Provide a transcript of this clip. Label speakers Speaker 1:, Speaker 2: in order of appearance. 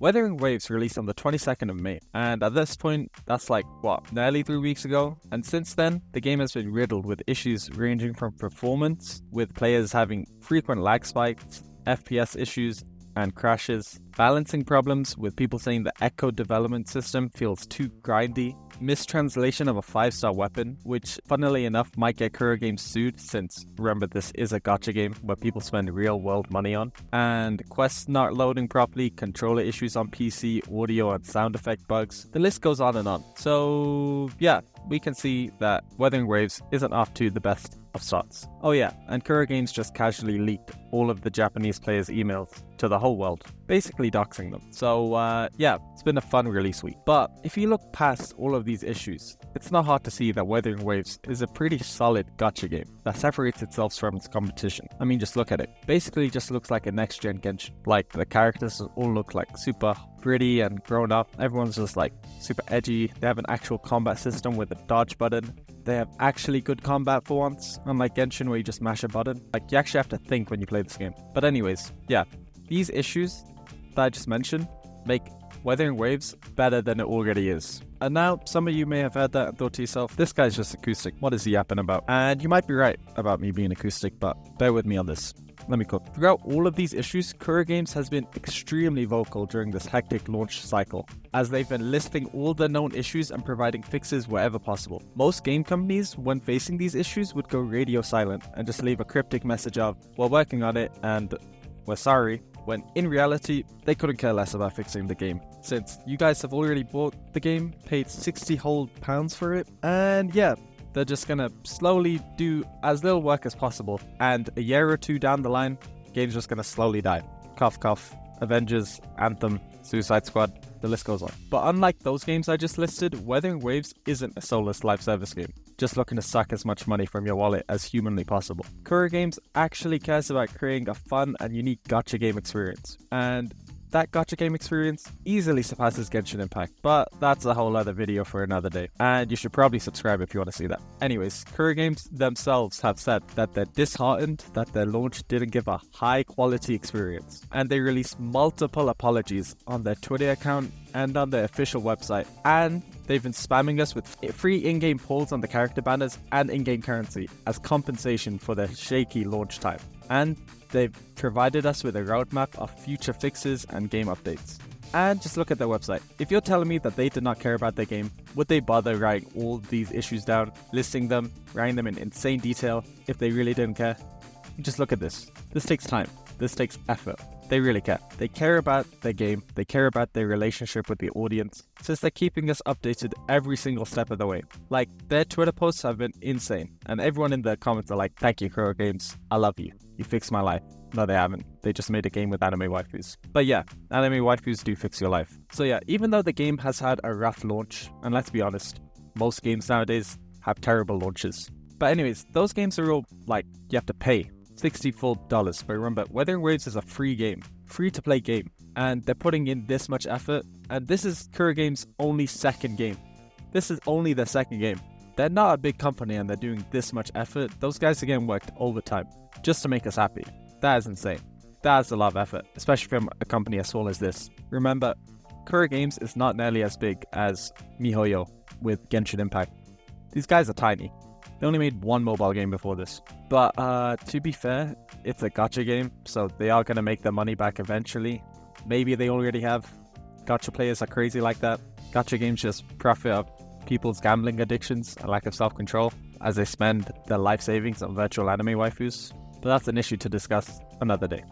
Speaker 1: Wuthering Waves released on the 22nd of May, and at this point, that's like, nearly 3 weeks ago? And since then, the game has been riddled with issues ranging from performance, with players having frequent lag spikes, FPS issues, and crashes, balancing problems with people saying the Echo development system feels too grindy, mistranslation of a 5-star weapon, which funnily enough might get Kuro Games sued since, remember, this is a gacha game where people spend real world money on, and quests not loading properly, controller issues on PC, audio and sound effect bugs. The list goes on and on. So yeah, we can see that Wuthering Waves isn't off to the best of starts. Oh yeah, and Kuro Games just casually leaked all of the Japanese players' emails to the whole world, basically doxing them. So yeah, it's been a fun release week. But if you look past all of these issues, it's not hard to see that Wuthering Waves is a pretty solid gacha game that separates itself from its competition. I mean, just look at it. Basically just looks like a next-gen Genshin. Like, the characters all look like super pretty and grown up. Everyone's just like super edgy. They have an actual combat system with a dodge button. They have actually good combat for once, unlike Genshin where you just mash a button. Like, you actually have to think when you play this game. But anyways, yeah, these issues that I just mentioned make Wuthering Waves better than it already is. And now, some of you may have heard that and thought to yourself, this guy's just acoustic, what is he yapping about? And you might be right about me being acoustic, but bear with me on this. Let me cook. Throughout all of these issues, Kuro Games has been extremely vocal during this hectic launch cycle, as they've been listing all the known issues and providing fixes wherever possible. Most game companies, when facing these issues, would go radio silent and just leave a cryptic message of, we're working on it and we're sorry, when in reality, they couldn't care less about fixing the game, since you guys have already bought the game, paid 60 whole pounds for it, and yeah, they're just gonna slowly do as little work as possible, and a year or two down the line, the game's just gonna slowly die. Cough cough, Avengers, Anthem, Suicide Squad, the list goes on. But unlike those games I just listed, Wuthering Waves isn't a soulless live service game, just looking to suck as much money from your wallet as humanly possible. Kuro Games actually cares about creating a fun and unique gacha game experience, and that gacha game experience easily surpasses Genshin Impact, but that's a whole other video for another day, and you should probably subscribe if you want to see that. Anyways, Kuro Games themselves have said that they're disheartened that their launch didn't give a high quality experience, and they released multiple apologies on their Twitter account and on their official website, and they've been spamming us with free in-game polls on the character banners and in-game currency as compensation for their shaky launch time. And they've provided us with a roadmap of future fixes and game updates. And just look at their website. If you're telling me that they did not care about their game, would they bother writing all these issues down, listing them, writing them in insane detail if they really didn't care? Just look at this. This takes time. This takes effort. They really care. They care about their game. They care about their relationship with the audience, since they're keeping us updated every single step of the way. Like, their Twitter posts have been insane, and everyone in the comments are like, thank you, Kuro Games. I love you. You fixed my life. No, they haven't. They just made a game with anime waifus. But yeah, anime waifus do fix your life. So yeah, even though the game has had a rough launch, and let's be honest, most games nowadays have terrible launches. But anyways, those games are all like, you have to pay $60 full. But remember, Wuthering Waves is a free game, free to play game, and they're putting in this much effort, and this is Kuro Games' only second game. This is only their second game. They're not a big company and they're doing this much effort. Those guys again worked overtime just to make us happy. That is insane. That is a lot of effort, especially from a company as small as this. Remember, Kuro Games is not nearly as big as MiHoYo with Genshin Impact. These guys are tiny. They only made one mobile game before this. But to be fair, it's a gacha game, so they are going to make their money back eventually. Maybe they already have. Gacha players are crazy like that. Gacha games just profit off people's gambling addictions and lack of self-control as they spend their life savings on virtual anime waifus. But that's an issue to discuss another day.